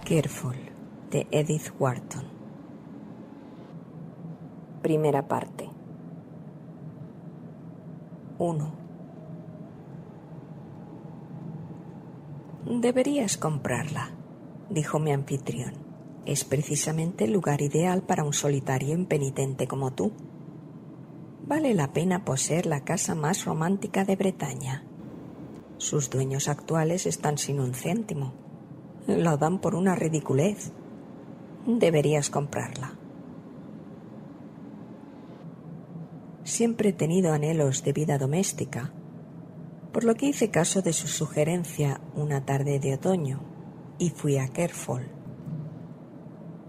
Careful, de Edith Wharton. Primera parte. 1. Deberías comprarla, dijo mi anfitrión. Es precisamente el lugar ideal para un solitario impenitente como tú. Vale la pena poseer la casa más romántica de Bretaña. Sus dueños actuales están sin un céntimo. Lo dan por una ridiculez. Deberías comprarla. Siempre he tenido anhelos de vida doméstica, por lo que hice caso de su sugerencia una tarde de otoño y fui a Careful.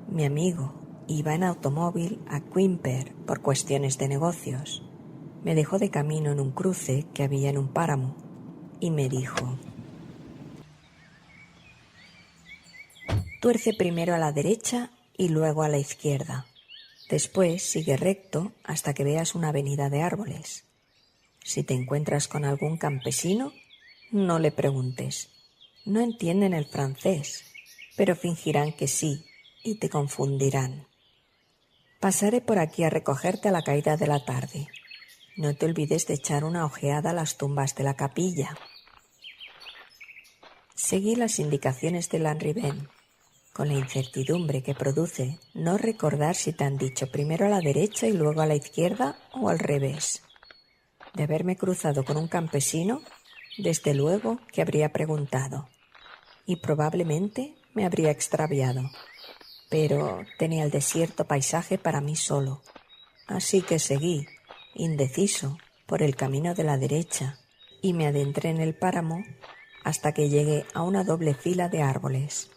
Mi amigo iba en automóvil a Quimper por cuestiones de negocios. Me dejó de camino en un cruce que había en un páramo y me dijo: tuerce primero a la derecha y luego a la izquierda. Después sigue recto hasta que veas una avenida de árboles. Si te encuentras con algún campesino, no le preguntes. No entienden el francés, pero fingirán que sí y te confundirán. Pasaré por aquí a recogerte a la caída de la tarde. No te olvides de echar una ojeada a las tumbas de la capilla. Seguí las indicaciones de Lanrivain, con la incertidumbre que produce no recordar si te han dicho primero a la derecha y luego a la izquierda o al revés. De haberme cruzado con un campesino, desde luego que habría preguntado, y probablemente me habría extraviado, pero tenía el desierto paisaje para mí solo, así que seguí, indeciso, por el camino de la derecha, y me adentré en el páramo hasta que llegué a una doble fila de árboles.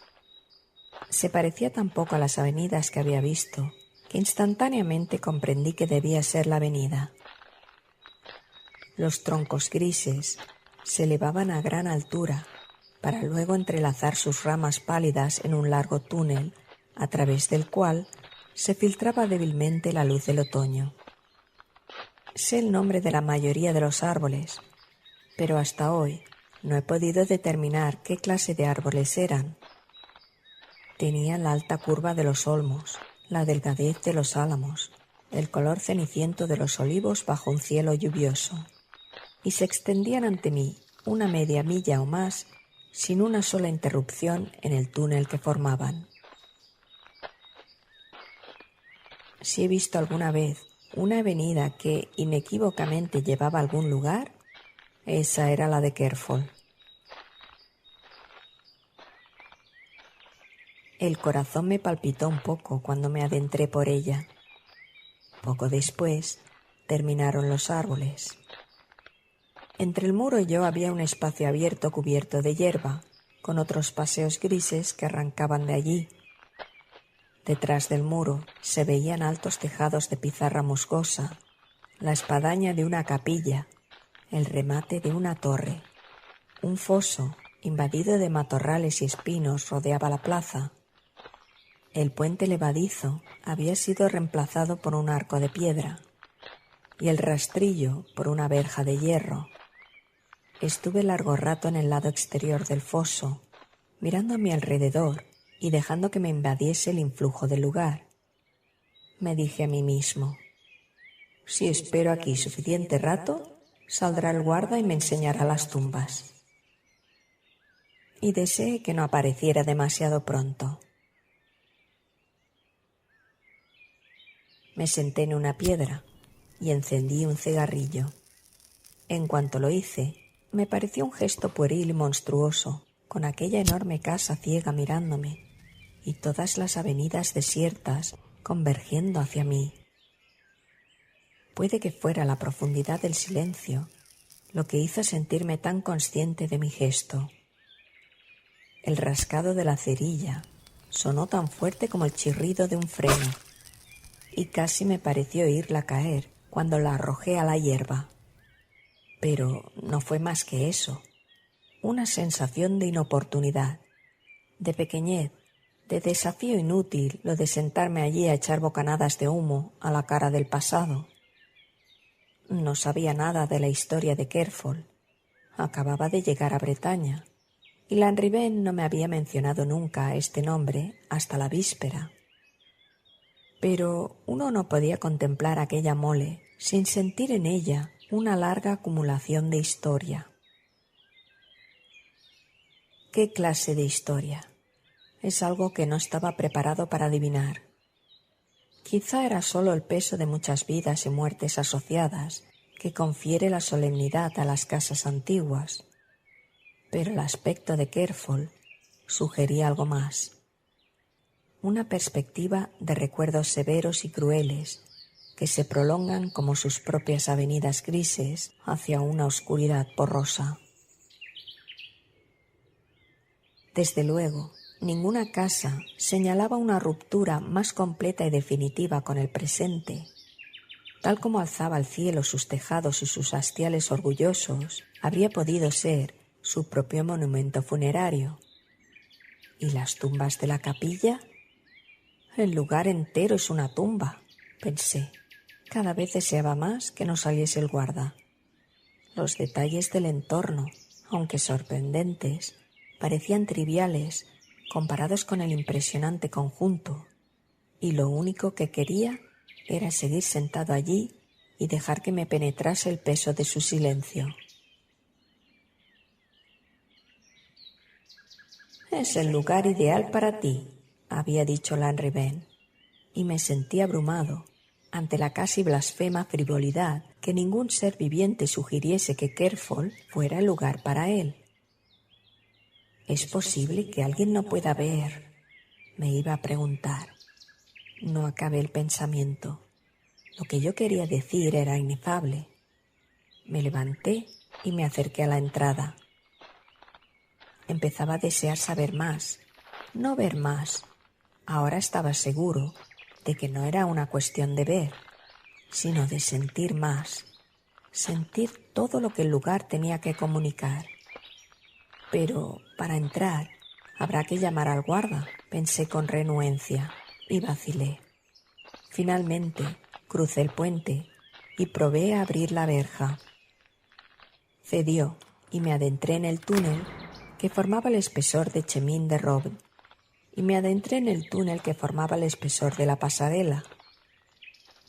Se parecía tan poco a las avenidas que había visto que instantáneamente comprendí que debía ser la avenida. Los troncos grises se elevaban a gran altura para luego entrelazar sus ramas pálidas en un largo túnel a través del cual se filtraba débilmente la luz del otoño. Sé el nombre de la mayoría de los árboles, pero hasta hoy no he podido determinar qué clase de árboles eran. Tenían la alta curva de los olmos, la delgadez de los álamos, el color ceniciento de los olivos bajo un cielo lluvioso, y se extendían ante mí una media milla o más sin una sola interrupción en el túnel que formaban. Si he visto alguna vez una avenida que inequívocamente llevaba a algún lugar, esa era la de Careful. El corazón me palpitó un poco cuando me adentré por ella. Poco después terminaron los árboles. Entre el muro y yo había un espacio abierto cubierto de hierba, con otros paseos grises que arrancaban de allí. Detrás del muro se veían altos tejados de pizarra musgosa, la espadaña de una capilla, el remate de una torre. Un foso, invadido de matorrales y espinos, rodeaba la plaza. El puente levadizo había sido reemplazado por un arco de piedra y el rastrillo por una verja de hierro. Estuve largo rato en el lado exterior del foso, mirando a mi alrededor y dejando que me invadiese el influjo del lugar. Me dije a mí mismo: si espero aquí suficiente rato, saldrá el guarda y me enseñará las tumbas. Y deseé que no apareciera demasiado pronto. Me senté en una piedra y encendí un cigarrillo. En cuanto lo hice, me pareció un gesto pueril y monstruoso, con aquella enorme casa ciega mirándome y todas las avenidas desiertas convergiendo hacia mí. Puede que fuera la profundidad del silencio lo que hizo sentirme tan consciente de mi gesto. El rascado de la cerilla sonó tan fuerte como el chirrido de un freno, y casi me pareció oírla caer cuando la arrojé a la hierba. Pero no fue más que eso, una sensación de inoportunidad, de pequeñez, de desafío inútil lo de sentarme allí a echar bocanadas de humo a la cara del pasado. No sabía nada de la historia de Kerfol. Acababa de llegar a Bretaña y Lanrivain no me había mencionado nunca este nombre hasta la víspera. Pero uno no podía contemplar aquella mole sin sentir en ella una larga acumulación de historia. ¿Qué clase de historia? Es algo que no estaba preparado para adivinar. Quizá era solo el peso de muchas vidas y muertes asociadas que confiere la solemnidad a las casas antiguas, pero el aspecto de Kerfol sugería algo más. Una perspectiva de recuerdos severos y crueles que se prolongan como sus propias avenidas grises hacia una oscuridad borrosa. Desde luego, ninguna casa señalaba una ruptura más completa y definitiva con el presente. Tal como alzaba al cielo sus tejados y sus hastiales orgullosos, habría podido ser su propio monumento funerario. ¿Y las tumbas de la capilla? El lugar entero es una tumba, pensé. Cada vez deseaba más que no saliese el guarda. Los detalles del entorno, aunque sorprendentes, parecían triviales comparados con el impresionante conjunto, y lo único que quería era seguir sentado allí y dejar que me penetrase el peso de su silencio. «Es el lugar ideal para ti», había dicho Lanrivain, y me sentí abrumado ante la casi blasfema frivolidad que ningún ser viviente sugiriese que Kerfol fuera el lugar para él. ¿Es posible que alguien no pueda ver?, me iba a preguntar. No acabé el pensamiento. Lo que yo quería decir era inefable. Me levanté y me acerqué a la entrada. Empezaba a desear saber más, no ver más. Ahora estaba seguro de que no era una cuestión de ver, sino de sentir más, sentir todo lo que el lugar tenía que comunicar. Pero para entrar habrá que llamar al guarda, pensé con renuencia y vacilé. Finalmente crucé el puente y probé a abrir la verja. Cedió y me adentré en el túnel que formaba el espesor de Chemin de Robe, y me adentré en el túnel que formaba el espesor de la pasarela.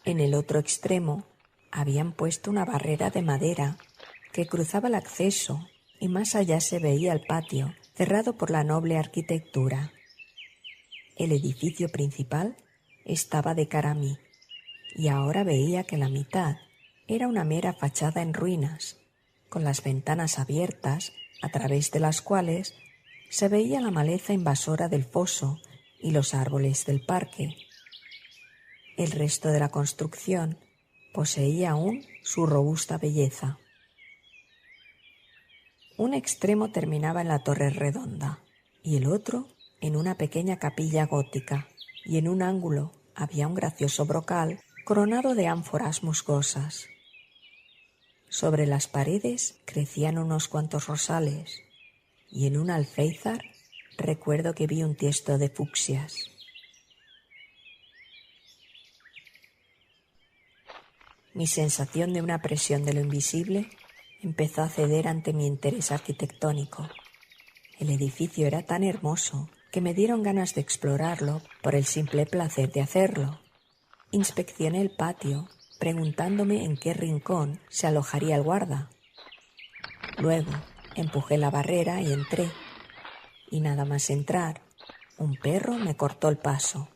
En el otro extremo habían puesto una barrera de madera que cruzaba el acceso y más allá se veía el patio cerrado por la noble arquitectura. El edificio principal estaba de cara a mí y ahora veía que la mitad era una mera fachada en ruinas, con las ventanas abiertas a través de las cuales se veía la maleza invasora del foso y los árboles del parque. El resto de la construcción poseía aún su robusta belleza. Un extremo terminaba en la torre redonda y el otro en una pequeña capilla gótica, y en un ángulo había un gracioso brocal coronado de ánforas musgosas. Sobre las paredes crecían unos cuantos rosales, y en un alféizar recuerdo que vi un tiesto de fucsias. Mi sensación de una presión de lo invisible empezó a ceder ante mi interés arquitectónico. El edificio era tan hermoso que me dieron ganas de explorarlo por el simple placer de hacerlo. Inspeccioné el patio, preguntándome en qué rincón se alojaría el guarda. Luego empujé la barrera y entré, y nada más entrar, un perro me cortó el paso.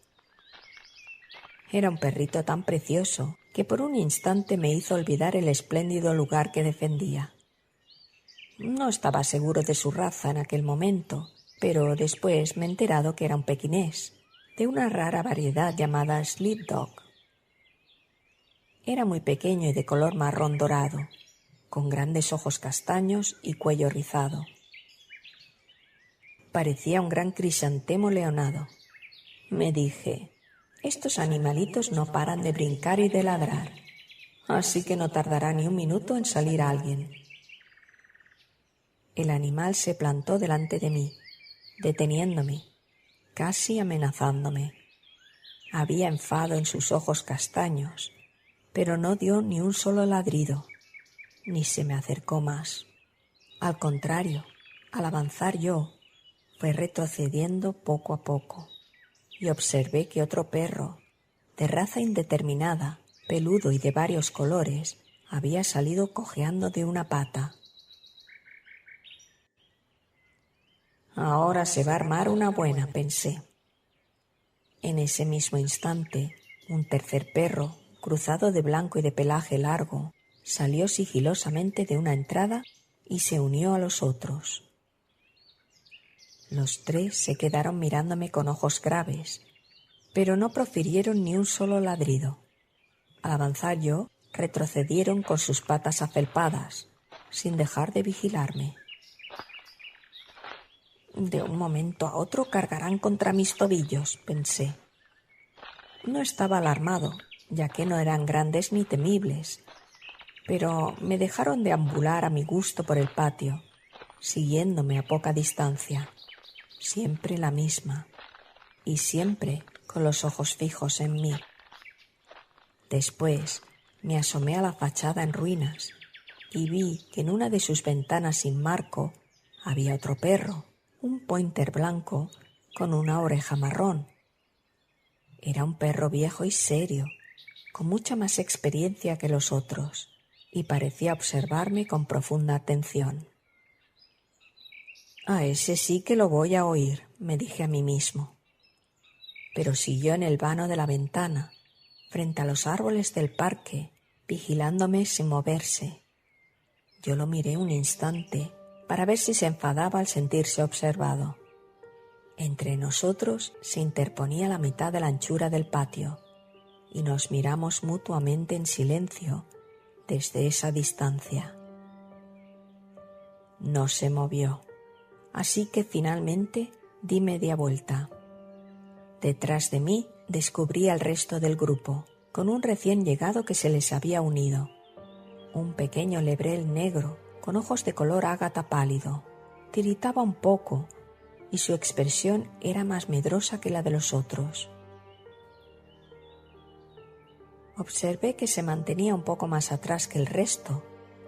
Era un perrito tan precioso que por un instante me hizo olvidar el espléndido lugar que defendía. No estaba seguro de su raza en aquel momento, pero después me he enterado que era un pequinés, de una rara variedad llamada Sleep Dog. Era muy pequeño y de color marrón dorado, con grandes ojos castaños y cuello rizado. Parecía un gran crisantemo leonado. Me dije, estos animalitos no paran de brincar y de ladrar, así que no tardará ni un minuto en salir alguien. El animal se plantó delante de mí, deteniéndome, casi amenazándome. Había enfado en sus ojos castaños, pero no dio ni un solo ladrido, ni se me acercó más. Al contrario, al avanzar yo, fue retrocediendo poco a poco, y observé que otro perro, de raza indeterminada, peludo y de varios colores, había salido cojeando de una pata. Ahora se va a armar una buena, pensé. En ese mismo instante, un tercer perro, cruzado de blanco y de pelaje largo, salió sigilosamente de una entrada y se unió a los otros. Los tres se quedaron mirándome con ojos graves, pero no profirieron ni un solo ladrido. Al avanzar yo, retrocedieron con sus patas afelpadas, sin dejar de vigilarme. De un momento a otro cargarán contra mis tobillos, pensé. No estaba alarmado, ya que no eran grandes ni temibles, pero me dejaron deambular a mi gusto por el patio, siguiéndome a poca distancia, siempre la misma, y siempre con los ojos fijos en mí. Después me asomé a la fachada en ruinas y vi que en una de sus ventanas sin marco había otro perro, un pointer blanco con una oreja marrón. Era un perro viejo y serio, con mucha más experiencia que los otros, y parecía observarme con profunda atención. A ese sí que lo voy a oír, me dije a mí mismo. Pero siguió en el vano de la ventana, frente a los árboles del parque, vigilándome sin moverse. Yo lo miré un instante para ver si se enfadaba al sentirse observado. Entre nosotros se interponía la mitad de la anchura del patio y nos miramos mutuamente en silencio desde esa distancia. No se movió, así que finalmente di media vuelta. Detrás de mí descubrí al resto del grupo, con un recién llegado que se les había unido. Un pequeño lebrel negro, con ojos de color ágata pálido. Tiritaba un poco, y su expresión era más medrosa que la de los otros. Observé que se mantenía un poco más atrás que el resto,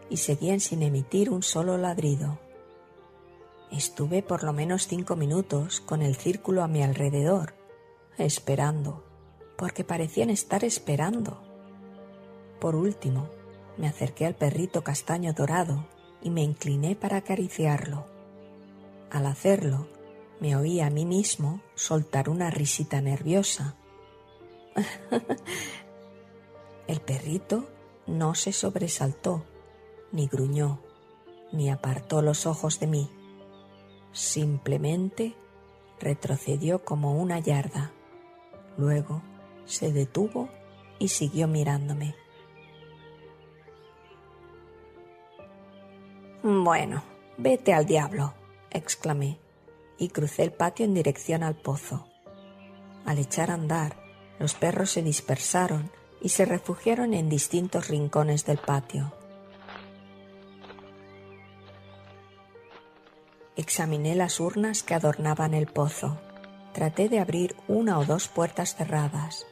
y seguían sin emitir un solo ladrido. Estuve por lo menos 5 minutos con el círculo a mi alrededor, esperando, porque parecían estar esperando. Por último, me acerqué al perrito castaño dorado y me incliné para acariciarlo. Al hacerlo, me oí a mí mismo soltar una risita nerviosa. El perrito no se sobresaltó, ni gruñó, ni apartó los ojos de mí. Simplemente retrocedió como una yarda. Luego se detuvo y siguió mirándome. «Bueno, vete al diablo», exclamé, y crucé el patio en dirección al pozo. Al echar a andar, los perros se dispersaron y se refugiaron en distintos rincones del patio. Examiné las urnas que adornaban el pozo. Traté de abrir 1 o 2 puertas cerradas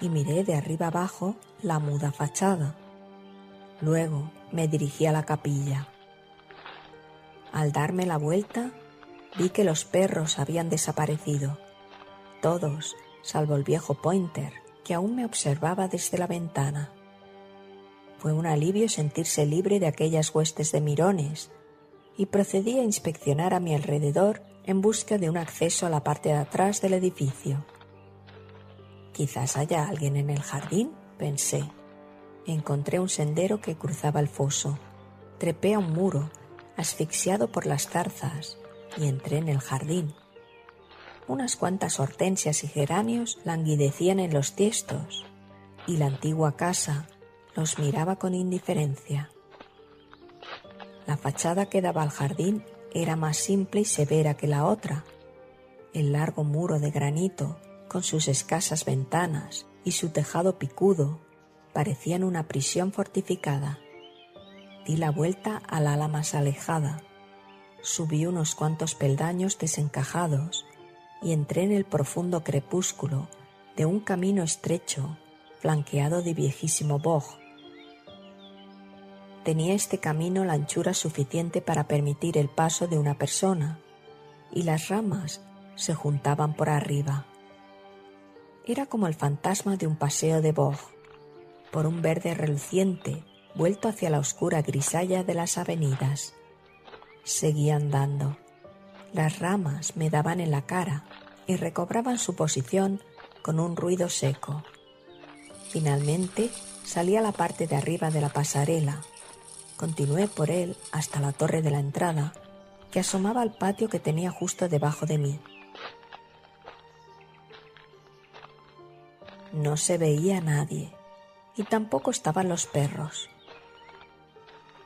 y miré de arriba abajo la muda fachada. Luego me dirigí a la capilla. Al darme la vuelta, vi que los perros habían desaparecido. Todos, salvo el viejo pointer, que aún me observaba desde la ventana. Fue un alivio sentirse libre de aquellas huestes de mirones, y procedí a inspeccionar a mi alrededor en busca de un acceso a la parte de atrás del edificio. Quizás haya alguien en el jardín, pensé. Encontré un sendero que cruzaba el foso. Trepé a un muro, asfixiado por las zarzas, y entré en el jardín. Unas cuantas hortensias y geranios languidecían en los tiestos, y la antigua casa los miraba con indiferencia. La fachada que daba al jardín era más simple y severa que la otra. El largo muro de granito, con sus escasas ventanas y su tejado picudo, parecían una prisión fortificada. Di la vuelta al ala más alejada, subí unos cuantos peldaños desencajados y entré en el profundo crepúsculo de un camino estrecho flanqueado de viejísimo boj. Tenía este camino la anchura suficiente para permitir el paso de una persona, y las ramas se juntaban por arriba. Era como el fantasma de un paseo de boj, por un verde reluciente vuelto hacia la oscura grisalla de las avenidas. Seguí andando. Las ramas me daban en la cara y recobraban su posición con un ruido seco. Finalmente salí a la parte de arriba de la pasarela. Continué por él hasta la torre de la entrada, que asomaba al patio que tenía justo debajo de mí. No se veía a nadie, y tampoco estaban los perros.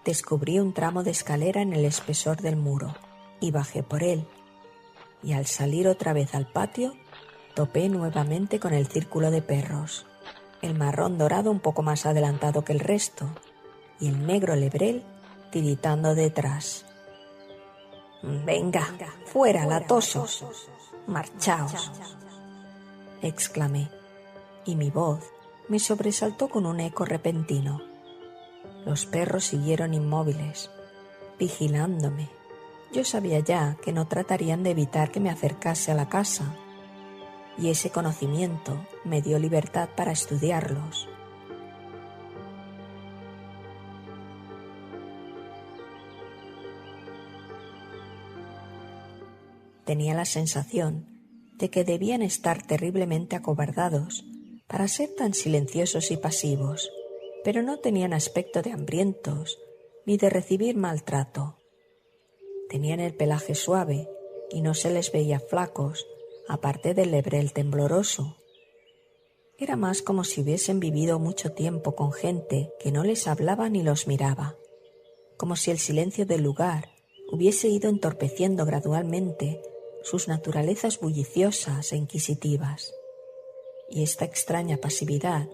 Descubrí un tramo de escalera en el espesor del muro, y bajé por él, y al salir otra vez al patio, topé nuevamente con el círculo de perros, el marrón dorado un poco más adelantado que el resto, y el negro lebrel tiritando detrás. «Venga, fuera, latosos, marchaos», exclamé, y mi voz me sobresaltó con un eco repentino. Los perros siguieron inmóviles, vigilándome. Yo sabía ya que no tratarían de evitar que me acercase a la casa, y ese conocimiento me dio libertad para estudiarlos. Tenía la sensación de que debían estar terriblemente acobardados para ser tan silenciosos y pasivos, pero no tenían aspecto de hambrientos ni de recibir maltrato. Tenían el pelaje suave y no se les veía flacos, aparte del lebrel tembloroso. Era más como si hubiesen vivido mucho tiempo con gente que no les hablaba ni los miraba, como si el silencio del lugar hubiese ido entorpeciendo gradualmente sus naturalezas bulliciosas e inquisitivas. Y esta extraña pasividad,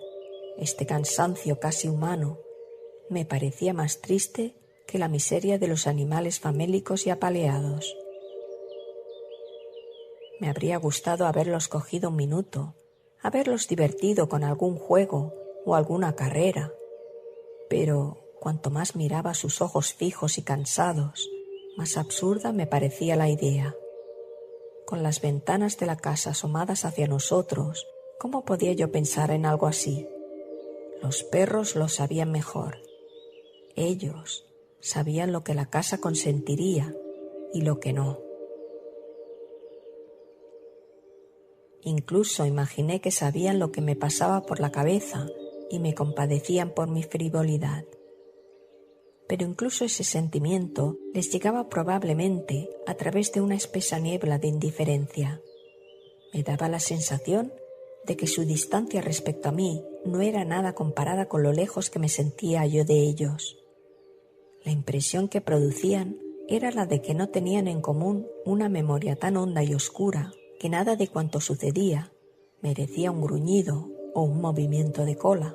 este cansancio casi humano, me parecía más triste que la miseria de los animales famélicos y apaleados. Me habría gustado haberlos cogido un minuto, haberlos divertido con algún juego o alguna carrera, pero cuanto más miraba sus ojos fijos y cansados, más absurda me parecía la idea. Con las ventanas de la casa asomadas hacia nosotros, ¿cómo podía yo pensar en algo así? Los perros lo sabían mejor. Ellos sabían lo que la casa consentiría y lo que no. Incluso imaginé que sabían lo que me pasaba por la cabeza y me compadecían por mi frivolidad. Pero incluso ese sentimiento les llegaba probablemente a través de una espesa niebla de indiferencia. Me daba la sensación de que su distancia respecto a mí no era nada comparada con lo lejos que me sentía yo de ellos. La impresión que producían era la de que no tenían en común una memoria tan honda y oscura que nada de cuanto sucedía merecía un gruñido o un movimiento de cola.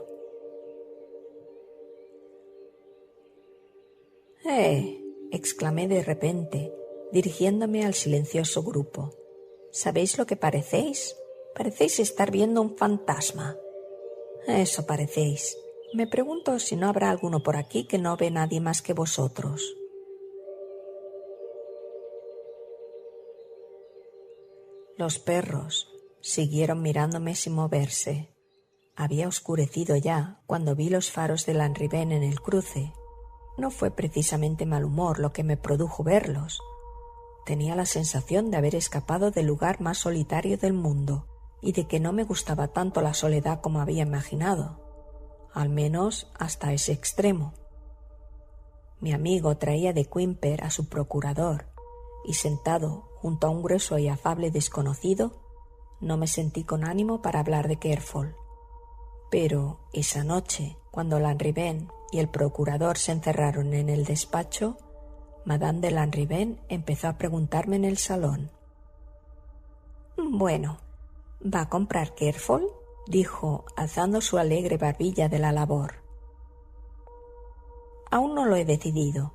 Exclamé de repente, dirigiéndome al silencioso grupo. ¿Sabéis lo que parecéis? Parecéis estar viendo un fantasma. Eso parecéis. Me pregunto si no habrá alguno por aquí que no ve nadie más que vosotros. Los perros siguieron mirándome sin moverse. Había oscurecido ya cuando vi los faros de Lanrivain en el cruce. No fue precisamente mal humor lo que me produjo verlos. Tenía la sensación de haber escapado del lugar más solitario del mundo y de que no me gustaba tanto la soledad como había imaginado, al menos hasta ese extremo. Mi amigo traía de Quimper a su procurador y sentado junto a un grueso y afable desconocido, no me sentí con ánimo para hablar de Kerfol. Pero esa noche, cuando Lanrivain y el procurador se encerraron en el despacho, Madame de Lanrivain empezó a preguntarme en el salón. «Bueno, ¿va a comprar Kerfol?», dijo, alzando su alegre barbilla de la labor. «Aún no lo he decidido.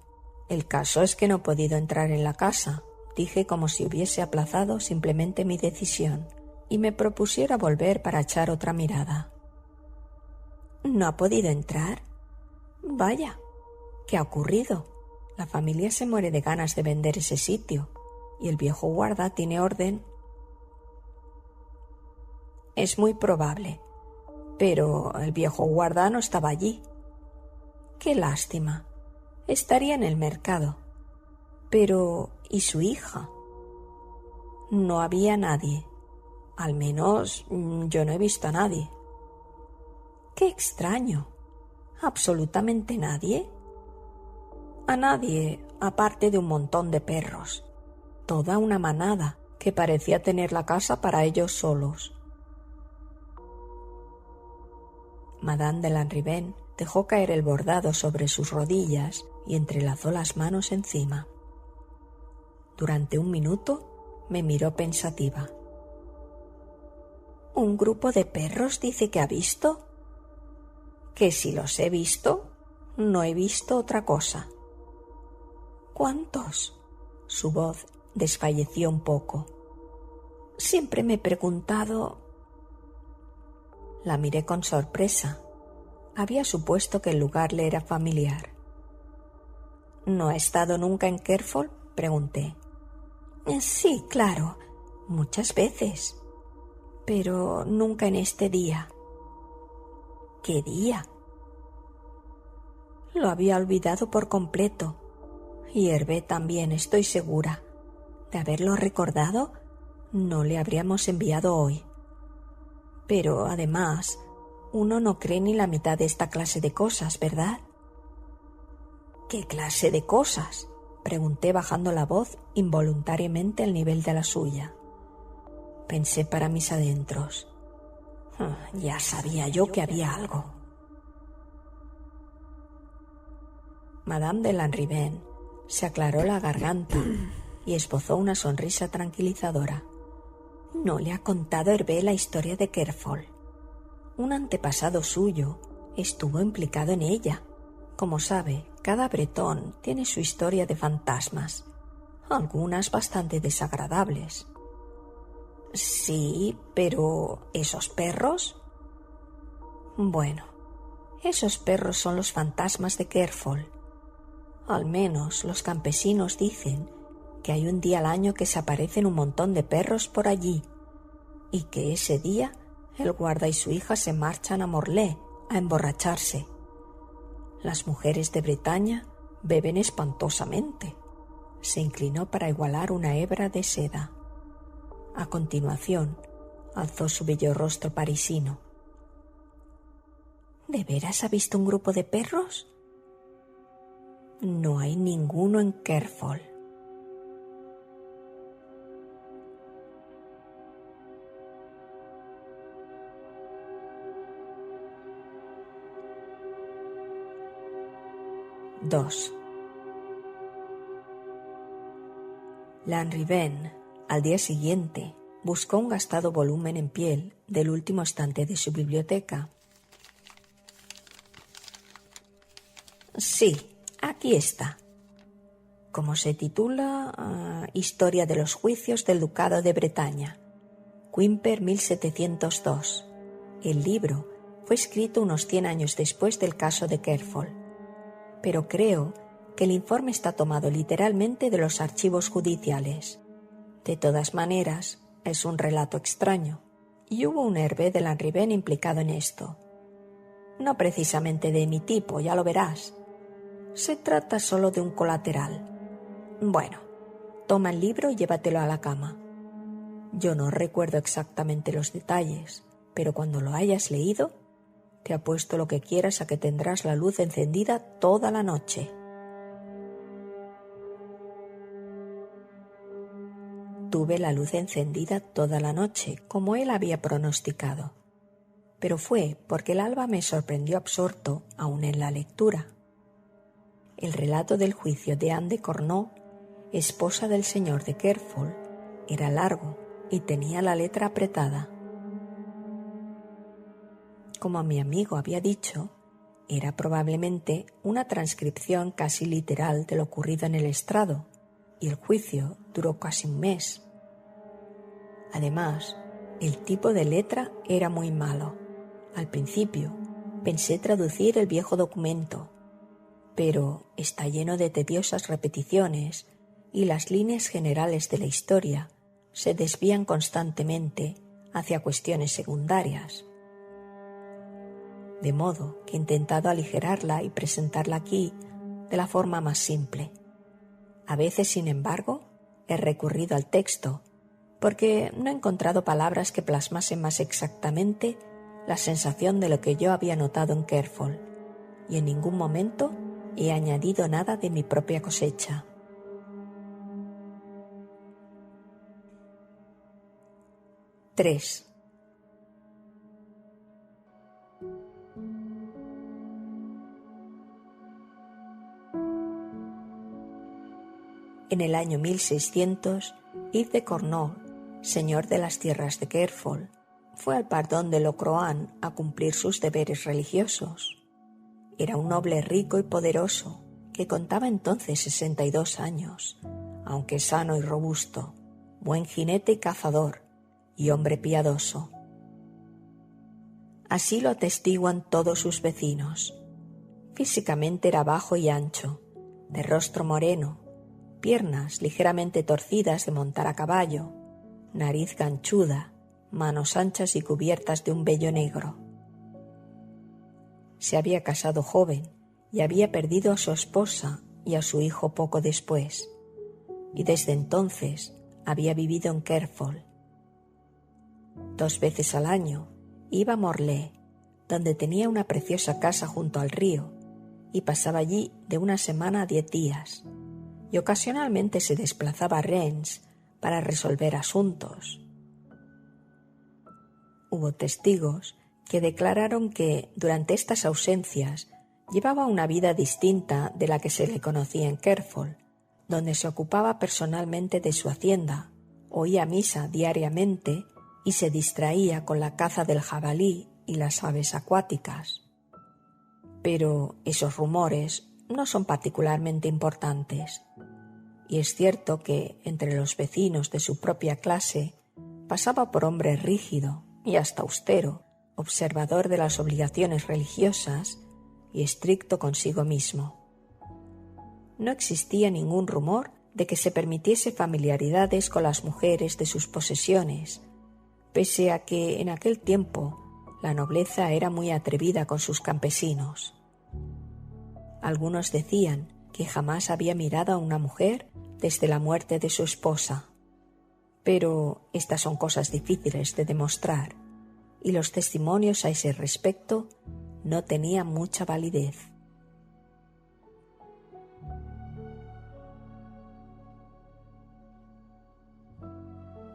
El caso es que no he podido entrar en la casa», dije como si hubiese aplazado simplemente mi decisión y me propusiera volver para echar otra mirada. ¿No ha podido entrar? Vaya, ¿qué ha ocurrido? La familia se muere de ganas de vender ese sitio y el viejo guarda tiene orden. Es muy probable, pero el viejo guarda no estaba allí. Qué lástima. Estaría en el mercado. Pero, ¿y su hija? No había nadie. Al menos yo no he visto a nadie. ¡Qué extraño! ¿Absolutamente nadie? A nadie, aparte de un montón de perros. Toda una manada que parecía tener la casa para ellos solos. Madame de Lanrivain dejó caer el bordado sobre sus rodillas y entrelazó las manos encima. Durante un minuto me miró pensativa. ¿Un grupo de perros dice que ha visto? Que si los he visto, no he visto otra cosa. ¿Cuántos? Su voz desfalleció un poco. Siempre me he preguntado. La miré con sorpresa. Había supuesto que el lugar le era familiar. ¿No ha estado nunca en Kerfol?, pregunté. Sí, claro, muchas veces, pero nunca en este día. ¿Qué día? Lo había olvidado por completo. Y Hervé también, estoy segura. De haberlo recordado, no le habríamos enviado hoy. Pero, además, uno no cree ni la mitad de esta clase de cosas, ¿verdad? ¿Qué clase de cosas?, pregunté bajando la voz involuntariamente al nivel de la suya. Pensé para mis adentros. Ya sabía yo que había algo. Madame de Lanrivain se aclaró la garganta y esbozó una sonrisa tranquilizadora. No le ha contado Hervé la historia de Kerfol. Un antepasado suyo estuvo implicado en ella. Como sabe, cada bretón tiene su historia de fantasmas, algunas bastante desagradables. Sí, pero ¿esos perros? Bueno, esos perros son los fantasmas de Kerfol. Al menos los campesinos dicen que hay un día al año que se aparecen un montón de perros por allí y que ese día el guarda y su hija se marchan a Morlaix a emborracharse. Las mujeres de Bretaña beben espantosamente. Se inclinó para igualar una hebra de seda. A continuación, alzó su bello rostro parisino. ¿De veras ha visto un grupo de perros? No hay ninguno en Kerfol. II. Lanrivain, al día siguiente, buscó un gastado volumen en piel del último estante de su biblioteca. Sí, aquí está. Como se titula, Historia de los juicios del Ducado de Bretaña, Quimper 1702. El libro fue escrito unos 100 años después del caso de Kerfol, pero creo que el informe está tomado literalmente de los archivos judiciales. De todas maneras, es un relato extraño, y hubo un Hervé de Lanrivain implicado en esto. No precisamente de mi tipo, ya lo verás. Se trata solo de un colateral. Bueno, toma el libro y llévatelo a la cama. Yo no recuerdo exactamente los detalles, pero cuando lo hayas leído, te apuesto lo que quieras a que tendrás la luz encendida toda la noche. Tuve la luz encendida toda la noche, como él había pronosticado. Pero fue porque el alba me sorprendió absorto aún en la lectura. El relato del juicio de Anne de Cornault, esposa del señor de Kerfol, era largo y tenía la letra apretada. Como mi amigo había dicho, era probablemente una transcripción casi literal de lo ocurrido en el estrado, y el juicio duró casi un mes. Además, el tipo de letra era muy malo. Al principio, Pensé traducir el viejo documento, pero está lleno de tediosas repeticiones y las líneas generales de la historia se desvían constantemente hacia cuestiones secundarias. De modo que he intentado aligerarla y presentarla aquí de la forma más simple. A veces, sin embargo, he recurrido al texto porque no he encontrado palabras que plasmasen más exactamente la sensación de lo que yo había notado en Kerfol, y en ningún momento he añadido nada de mi propia cosecha. Tres. En el año 1600, Yves de Cornault, señor de las tierras de Kerfol, fue al Pardon de Locroan a cumplir sus deberes religiosos. Era un noble rico y poderoso que contaba entonces 62 años, aunque sano y robusto, buen jinete y cazador y hombre piadoso. Así lo atestiguan todos sus vecinos. Físicamente era bajo y ancho, de rostro moreno, piernas ligeramente torcidas de montar a caballo, nariz ganchuda, manos anchas y cubiertas de un vello negro. Se había casado joven y había perdido a su esposa y a su hijo poco después, y desde entonces había vivido en Kerfol. 2 veces al año iba a Morlaix, donde tenía una preciosa casa junto al río, y pasaba allí de 1 semana a 10 días, y ocasionalmente se desplazaba a Rennes para resolver asuntos. Hubo testigos que declararon que durante estas ausencias llevaba una vida distinta de la que se le conocía en Kerfol, donde se ocupaba personalmente de su hacienda, oía misa diariamente y se distraía con la caza del jabalí y las aves acuáticas. Pero esos rumores no son particularmente importantes, y es cierto que entre los vecinos de su propia clase pasaba por hombre rígido y hasta austero, observador de las obligaciones religiosas y estricto consigo mismo. No existía ningún rumor de que se permitiese familiaridades con las mujeres de sus posesiones, pese a que en aquel tiempo la nobleza era muy atrevida con sus campesinos. Algunos decían que jamás había mirado a una mujer desde la muerte de su esposa, pero estas son cosas difíciles de demostrar, y los testimonios a ese respecto no tenían mucha validez.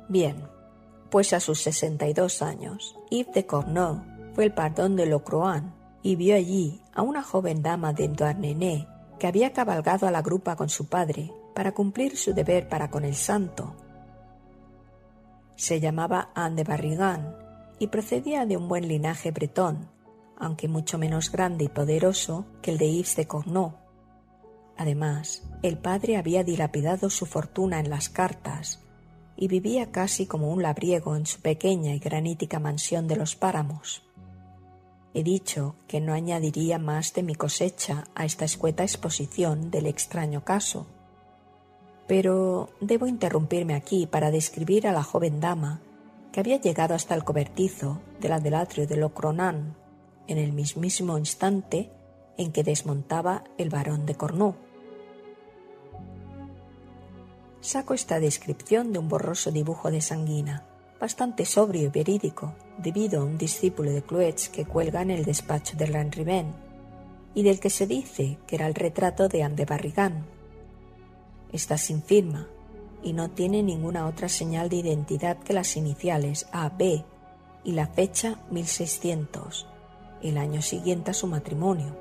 Bien, pues a sus 62 años, Yves de Cornault fue al Pardon de Locroan y vio allí a una joven dama de Douarnenez que había cabalgado a la grupa con su padre para cumplir su deber para con el santo. Se llamaba Anne de Barrigan y procedía de un buen linaje bretón, aunque mucho menos grande y poderoso que el de Yves de Cornault. Además, el padre había dilapidado su fortuna en las cartas y vivía casi como un labriego en su pequeña y granítica mansión de los páramos. He dicho que no añadiría más de mi cosecha a esta escueta exposición del extraño caso, pero debo interrumpirme aquí para describir a la joven dama que había llegado hasta el cobertizo del adelatrio de Locronan en el mismísimo instante en que desmontaba el barón de Cornault. Saco esta descripción de un borroso dibujo de Sanguina, bastante sobrio y verídico, debido a un discípulo de Cloets que cuelga en el despacho de Lanrivain, y del que se dice que era el retrato de Anne de Barrigan. Está sin firma y no tiene ninguna otra señal de identidad que las iniciales AB y la fecha 1600, el año siguiente a su matrimonio.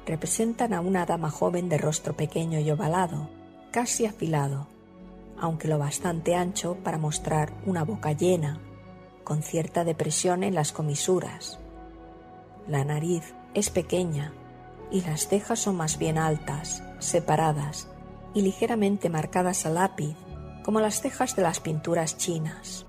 Representan a una dama joven de rostro pequeño y ovalado, casi afilado, aunque lo bastante ancho para mostrar una boca llena, con cierta depresión en las comisuras. La nariz es pequeña y las cejas son más bien altas, separadas y ligeramente marcadas a lápiz, como las cejas de las pinturas chinas.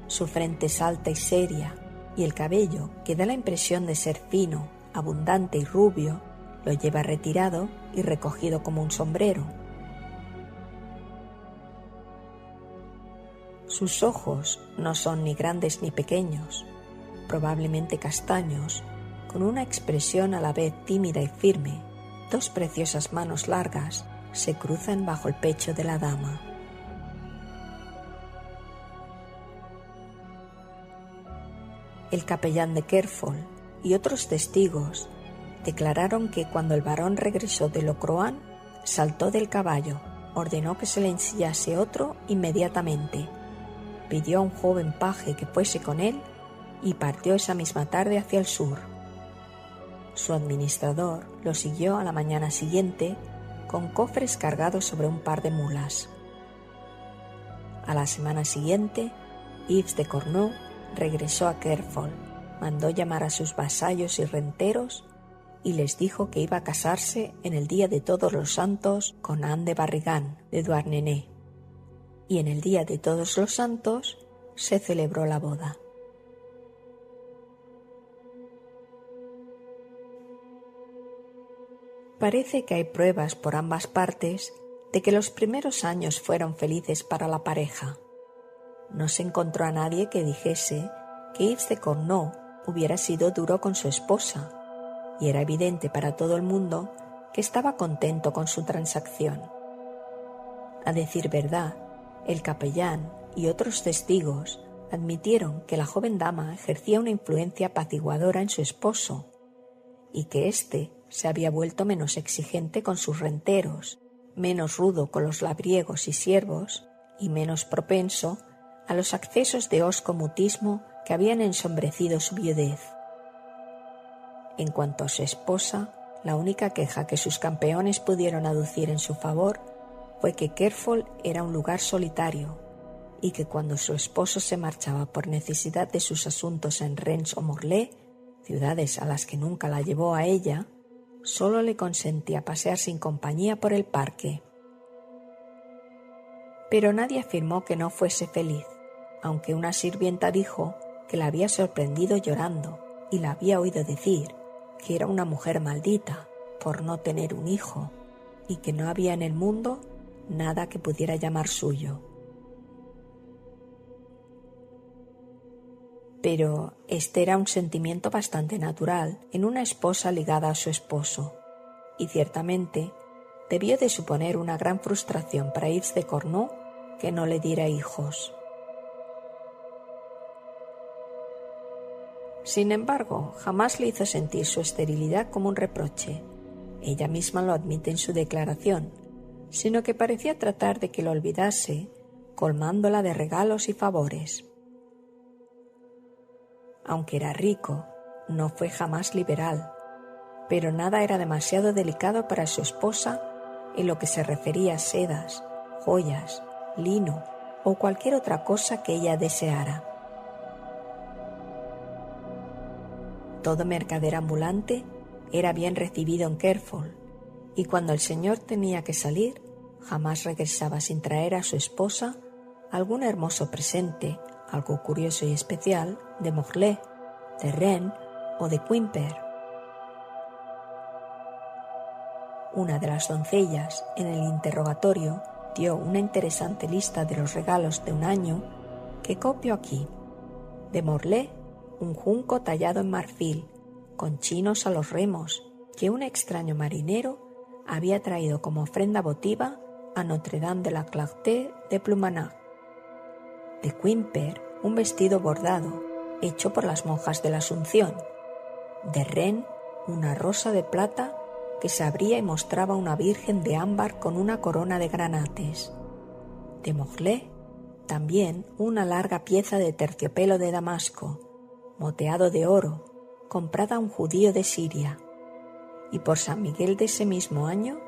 Su frente es alta y seria, y el cabello, que da la impresión de ser fino, abundante y rubio, lo lleva retirado y recogido como un sombrero. Sus ojos no son ni grandes ni pequeños, probablemente castaños, con una expresión a la vez tímida y firme. Dos preciosas manos largas se cruzan bajo el pecho de la dama. El capellán de Kerfol y otros testigos declararon que cuando el varón regresó de Locroan, saltó del caballo, ordenó que se le ensillase otro inmediatamente, pidió a un joven paje que fuese con él y partió esa misma tarde hacia el sur. Su administrador lo siguió a la mañana siguiente con cofres cargados sobre un par de mulas. A la semana siguiente, Yves de Cornault regresó a Kerfol, mandó llamar a sus vasallos y renteros y les dijo que iba a casarse en el día de Todos los Santos con Anne de Barrigan de Douarnenez, y en el día de Todos los Santos se celebró la boda. Parece que hay pruebas por ambas partes de que los primeros años fueron felices para la pareja. No se encontró a nadie que dijese que Yves de Cornault hubiera sido duro con su esposa, y era evidente para todo el mundo que estaba contento con su transacción. A decir verdad, el capellán y otros testigos admitieron que la joven dama ejercía una influencia apaciguadora en su esposo, y que éste se había vuelto menos exigente con sus renteros, menos rudo con los labriegos y siervos, y menos propenso a los accesos de hosco mutismo que habían ensombrecido su viudez. En cuanto a su esposa, la única queja que sus campeones pudieron aducir en su favor fue que Kerfol era un lugar solitario y que cuando su esposo se marchaba por necesidad de sus asuntos en Rennes o Morlaix, ciudades a las que nunca la llevó a ella, solo le consentía pasear sin compañía por el parque. Pero nadie afirmó que no fuese feliz, aunque una sirvienta dijo que la había sorprendido llorando y la había oído decir que era una mujer maldita por no tener un hijo y que no había en el mundo nada que pudiera llamar suyo. Pero este era un sentimiento bastante natural en una esposa ligada a su esposo, y ciertamente debió de suponer una gran frustración para Yves de Cornault que no le diera hijos. Sin embargo, jamás le hizo sentir su esterilidad como un reproche. Ella misma lo admite en su declaración, sino que parecía tratar de que lo olvidase, colmándola de regalos y favores. Aunque era rico, no fue jamás liberal, pero nada era demasiado delicado para su esposa en lo que se refería a sedas, joyas, lino o cualquier otra cosa que ella deseara. Todo mercader ambulante era bien recibido en Kerfol, y cuando el señor tenía que salir, jamás regresaba sin traer a su esposa algún hermoso presente, algo curioso y especial, de Morlaix, de Rennes o de Quimper. Una de las doncellas, en el interrogatorio, dio una interesante lista de los regalos de un año que copio aquí. De Morlaix, un junco tallado en marfil, con chinos a los remos, que un extraño marinero había traído como ofrenda votiva a Notre Dame de la Clarté de Ploumanac. De Quimper, un vestido bordado, hecho por las monjas de la Asunción. De Rennes, una rosa de plata que se abría y mostraba una virgen de ámbar con una corona de granates. De Morlaix, también una larga pieza de terciopelo de Damasco, moteado de oro, comprada a un judío de Siria. Y por San Miguel de ese mismo año,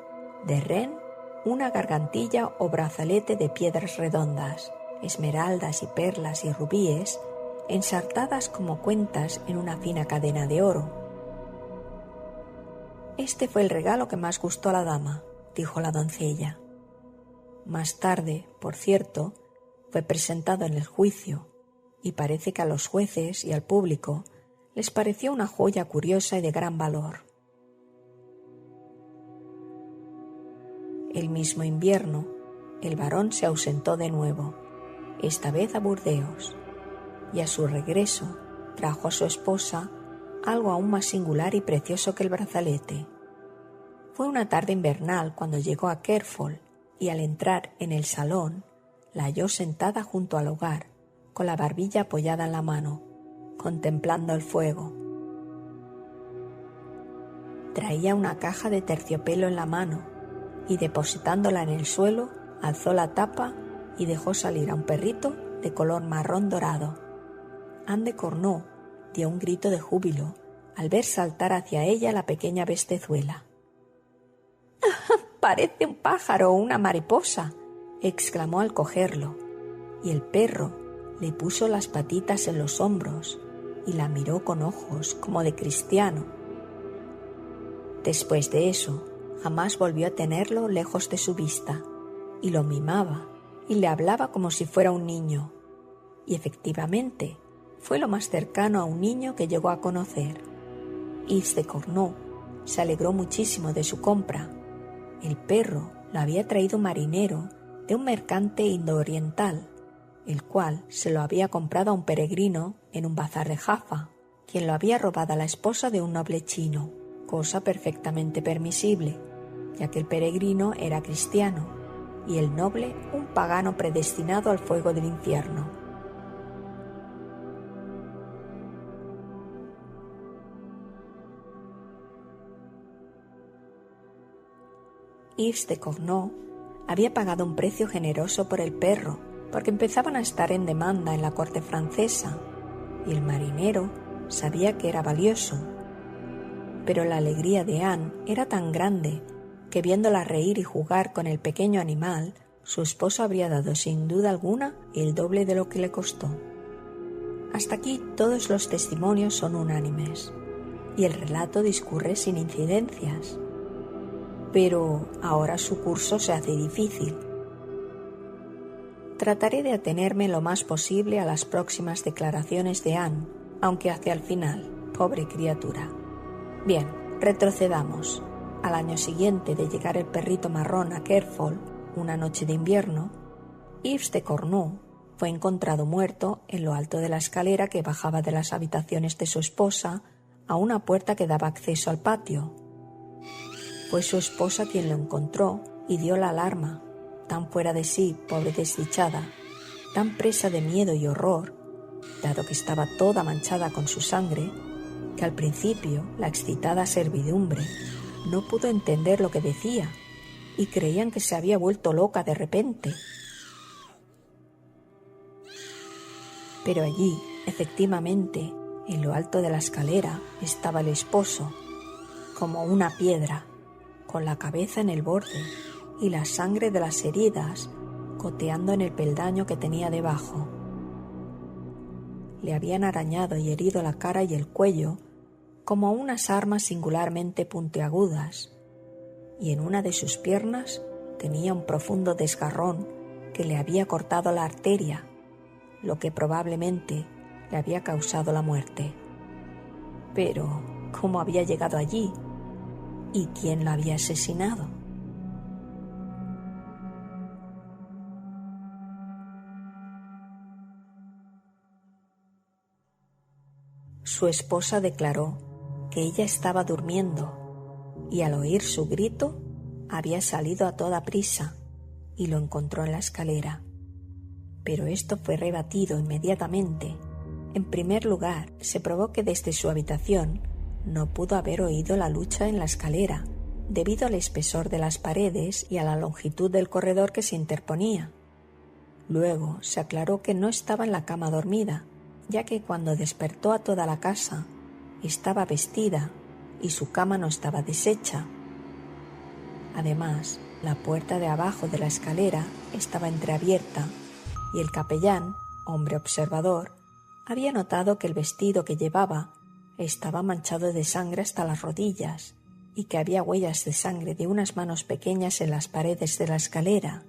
de Rennes, una gargantilla o brazalete de piedras redondas, esmeraldas y perlas y rubíes, ensartadas como cuentas en una fina cadena de oro. Este fue el regalo que más gustó a la dama, dijo la doncella. Más tarde, por cierto, fue presentado en el juicio, y parece que a los jueces y al público les pareció una joya curiosa y de gran valor. El mismo invierno, el barón se ausentó de nuevo, esta vez a Burdeos, y a su regreso trajo a su esposa algo aún más singular y precioso que el brazalete. Fue una tarde invernal cuando llegó a Kerfol y al entrar en el salón la halló sentada junto al hogar, con la barbilla apoyada en la mano, contemplando el fuego. Traía una caja de terciopelo en la mano y, depositándola en el suelo, alzó la tapa y dejó salir a un perrito de color marrón dorado. Anne de Cornault dio un grito de júbilo al ver saltar hacia ella la pequeña bestezuela. «¡Parece un pájaro o una mariposa!», exclamó al cogerlo, y el perro le puso las patitas en los hombros y la miró con ojos como de cristiano. Después de eso, jamás volvió a tenerlo lejos de su vista, y lo mimaba y le hablaba como si fuera un niño. Y efectivamente, fue lo más cercano a un niño que llegó a conocer. Yves de Cornault se alegró muchísimo de su compra. El perro lo había traído un marinero de un mercante indooriental, el cual se lo había comprado a un peregrino en un bazar de Jaffa, quien lo había robado a la esposa de un noble chino, cosa perfectamente permisible, ya que el peregrino era cristiano y el noble un pagano predestinado al fuego del infierno. Yves de Cornault había pagado un precio generoso por el perro, porque empezaban a estar en demanda en la corte francesa, y el marinero sabía que era valioso. Pero la alegría de Anne era tan grande que, viéndola reír y jugar con el pequeño animal, su esposo habría dado sin duda alguna el doble de lo que le costó. Hasta aquí todos los testimonios son unánimes, y el relato discurre sin incidencias. Pero ahora su curso se hace difícil. Trataré de atenerme lo más posible a las próximas declaraciones de Anne, aunque hacia el final, pobre criatura. Bien, retrocedamos. Al año siguiente de llegar el perrito marrón a Kerfol, una noche de invierno, Yves de Cornault fue encontrado muerto en lo alto de la escalera que bajaba de las habitaciones de su esposa a una puerta que daba acceso al patio. Fue su esposa quien lo encontró y dio la alarma, tan fuera de sí, pobre desdichada, tan presa de miedo y horror, dado que estaba toda manchada con su sangre, que al principio la excitada servidumbre no pudo entender lo que decía y creían que se había vuelto loca de repente. Pero allí, efectivamente, en lo alto de la escalera, estaba el esposo, como una piedra, con la cabeza en el borde y la sangre de las heridas goteando en el peldaño que tenía debajo. Le habían arañado y herido la cara y el cuello como unas armas singularmente puntiagudas, y en una de sus piernas tenía un profundo desgarrón que le había cortado la arteria, lo que probablemente le había causado la muerte. Pero, ¿cómo había llegado allí? ¿Y quién lo había asesinado? Su esposa declaró que ella estaba durmiendo y al oír su grito había salido a toda prisa y lo encontró en la escalera. Pero esto fue rebatido inmediatamente. En primer lugar, se probó que desde su habitación no pudo haber oído la lucha en la escalera, debido al espesor de las paredes y a la longitud del corredor que se interponía. Luego se aclaró que no estaba en la cama dormida, ya que cuando despertó a toda la casa estaba vestida y su cama no estaba deshecha. Además, la puerta de abajo de la escalera estaba entreabierta y el capellán, hombre observador, había notado que el vestido que llevaba estaba manchado de sangre hasta las rodillas y que había huellas de sangre de unas manos pequeñas en las paredes de la escalera,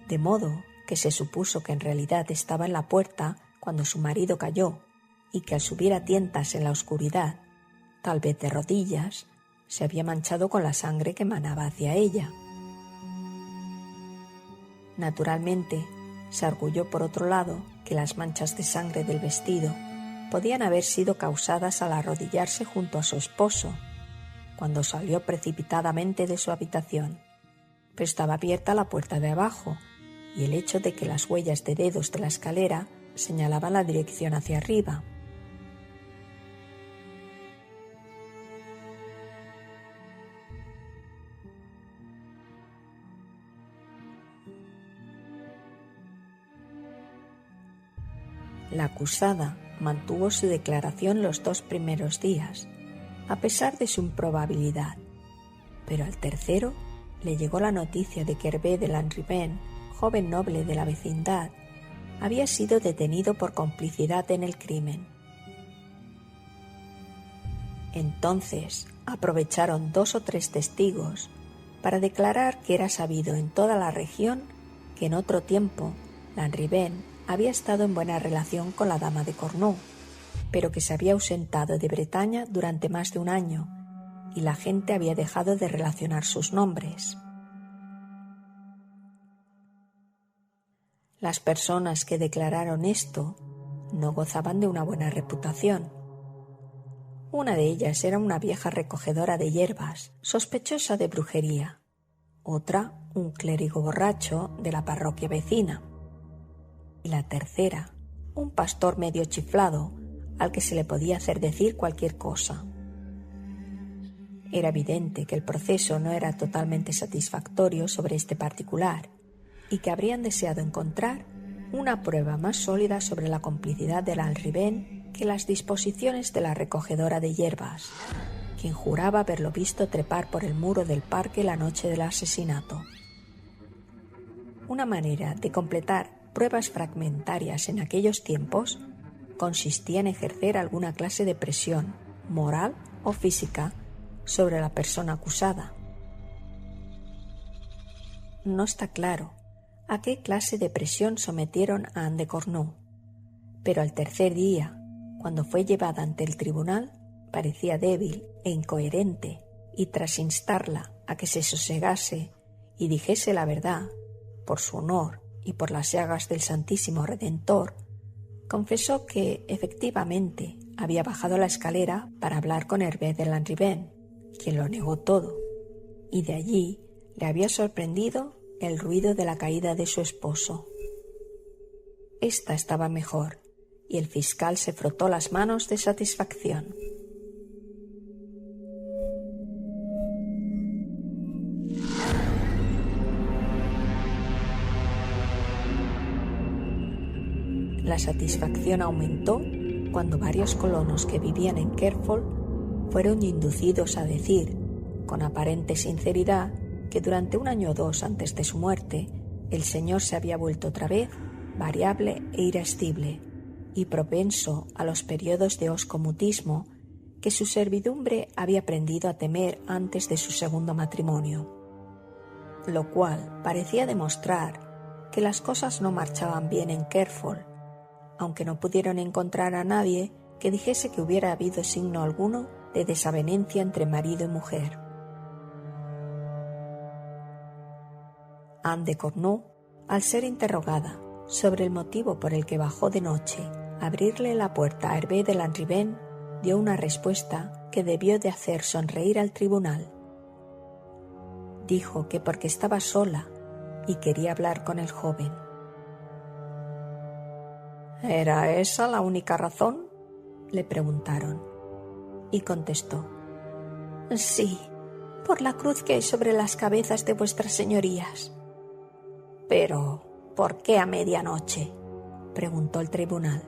de modo que se supuso que en realidad estaba en la puerta cuando su marido cayó y que al subir a tientas en la oscuridad, tal vez de rodillas, se había manchado con la sangre que emanaba hacia ella. Naturalmente, se arguyó por otro lado que las manchas de sangre del vestido podían haber sido causadas al arrodillarse junto a su esposo, cuando salió precipitadamente de su habitación, pero estaba abierta la puerta de abajo, y el hecho de que las huellas de dedos de la escalera señalaban la dirección hacia arriba. La acusada mantuvo su declaración los 2 primeros días, a pesar de su improbabilidad, pero al tercero le llegó la noticia de que Hervé de Lanrivain, joven noble de la vecindad, había sido detenido por complicidad en el crimen. Entonces aprovecharon 2 o 3 testigos para declarar que era sabido en toda la región que en otro tiempo Lanrivain había estado en buena relación con la dama de Cornú, pero que se había ausentado de Bretaña durante más de un año y la gente había dejado de relacionar sus nombres. Las personas que declararon esto no gozaban de una buena reputación. Una de ellas era una vieja recogedora de hierbas, sospechosa de brujería. Otra, un clérigo borracho de la parroquia vecina. Y la tercera, un pastor medio chiflado, al que se le podía hacer decir cualquier cosa. Era evidente que el proceso no era totalmente satisfactorio sobre este particular y que habrían deseado encontrar una prueba más sólida sobre la complicidad de Lanrivain que las disposiciones de la recogedora de hierbas, quien juraba haberlo visto trepar por el muro del parque la noche del asesinato. Una manera de completar pruebas fragmentarias en aquellos tiempos consistía en ejercer alguna clase de presión, moral o física, sobre la persona acusada. No está claro a qué clase de presión sometieron a Anne de Cornú, pero al tercer día, cuando fue llevada ante el tribunal, parecía débil e incoherente, y tras instarla a que se sosegase y dijese la verdad, por su honor y por las llagas del Santísimo Redentor, confesó que, efectivamente, había bajado la escalera para hablar con Hervé de Lanrivain, quien lo negó todo, y de allí le había sorprendido el ruido de la caída de su esposo. Esta estaba mejor, y el fiscal se frotó las manos de satisfacción. La satisfacción aumentó cuando varios colonos que vivían en Kerfol fueron inducidos a decir, con aparente sinceridad, que durante 1 año o 2 antes de su muerte, el señor se había vuelto otra vez variable e irascible, y propenso a los periodos de oscomutismo que su servidumbre había aprendido a temer antes de su segundo matrimonio, lo cual parecía demostrar que las cosas no marchaban bien en Kerfol, aunque no pudieron encontrar a nadie que dijese que hubiera habido signo alguno de desavenencia entre marido y mujer. Anne de Cornú, al ser interrogada sobre el motivo por el que bajó de noche a abrirle la puerta a Hervé de Lanrivain, dio una respuesta que debió de hacer sonreír al tribunal. Dijo que porque estaba sola y quería hablar con el joven. ¿Era esa la única razón?, le preguntaron, y contestó: sí, por la cruz que hay sobre las cabezas de vuestras señorías. Pero, ¿por qué a medianoche?, preguntó el tribunal.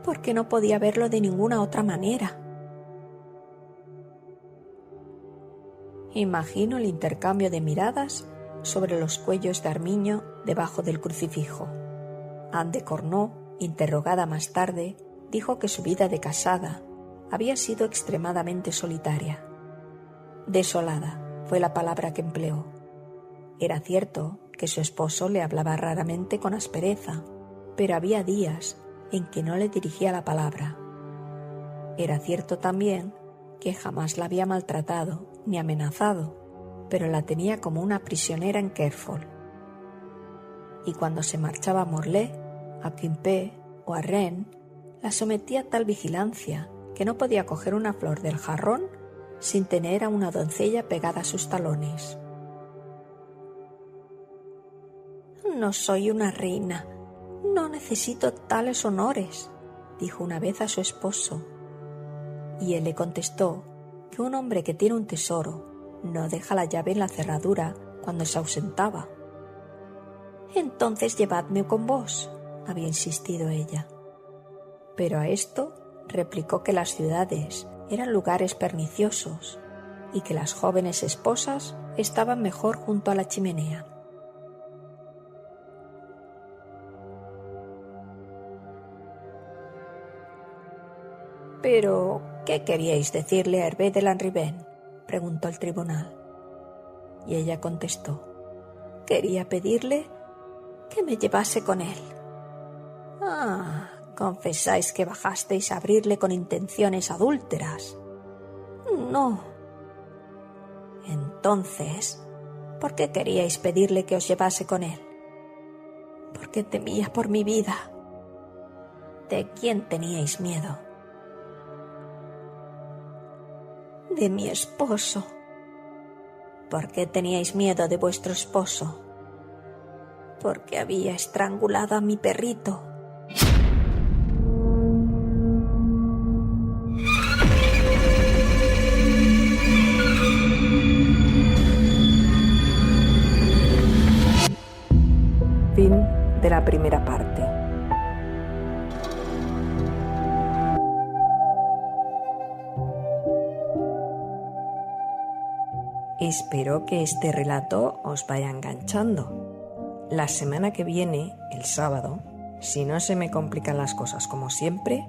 Porque no podía verlo de ninguna otra manera. Imagino el intercambio de miradas sobre los cuellos de armiño debajo del crucifijo. Anne de Cornú, interrogada más tarde, dijo que su vida de casada había sido extremadamente solitaria. Desolada fue la palabra que empleó. Era cierto que su esposo le hablaba raramente con aspereza, pero había días en que no le dirigía la palabra. Era cierto también que jamás la había maltratado ni amenazado, pero la tenía como una prisionera en Kerfol. Y cuando se marchaba a Morlaix, a Quimper o a Rennes, la sometía a tal vigilancia que no podía coger una flor del jarrón sin tener a una doncella pegada a sus talones. «No soy una reina, no necesito tales honores», dijo una vez a su esposo. Y él le contestó que un hombre que tiene un tesoro no deja la llave en la cerradura cuando se ausentaba. «Entonces llevadme con vos», había insistido ella. Pero a esto replicó que las ciudades eran lugares perniciosos y que las jóvenes esposas estaban mejor junto a la chimenea. «¿Pero qué queríais decirle a Hervé de Lanrivain?», preguntó el tribunal. Y ella contestó: «Quería pedirle que me llevase con él». «Ah, confesáis que bajasteis a abrirle con intenciones adúlteras». «No». «Entonces, ¿por qué queríais pedirle que os llevase con él?». «Porque temía por mi vida». «¿De quién teníais miedo?». «De mi esposo». «¿Por qué teníais miedo de vuestro esposo?». «Porque había estrangulado a mi perrito». Fin de la primera parte. Espero que este relato os vaya enganchando. La semana que viene, el sábado, si no se me complican las cosas como siempre,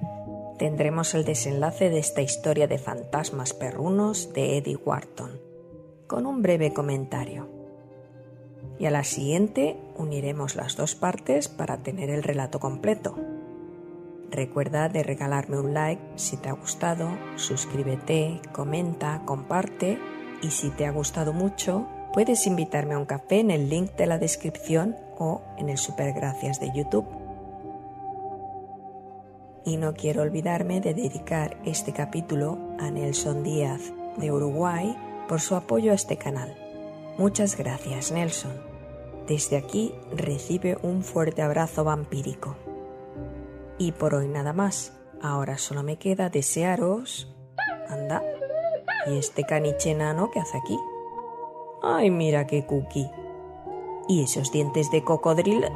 tendremos el desenlace de esta historia de fantasmas perrunos de Eddie Wharton, con un breve comentario. Y a la siguiente uniremos las dos partes para tener el relato completo. Recuerda de regalarme un like si te ha gustado, suscríbete, comenta, comparte y si te ha gustado mucho, puedes invitarme a un café en el link de la descripción o en el Supergracias de YouTube. Y no quiero olvidarme de dedicar este capítulo a Nelson Díaz de Uruguay por su apoyo a este canal. Muchas gracias, Nelson. Desde aquí recibe un fuerte abrazo vampírico. Y por hoy nada más. Ahora solo me queda desearos... Anda. ¿Y este caniche enano qué hace aquí? ¡Ay, mira qué cookie! ¿Y esos dientes de cocodrilo?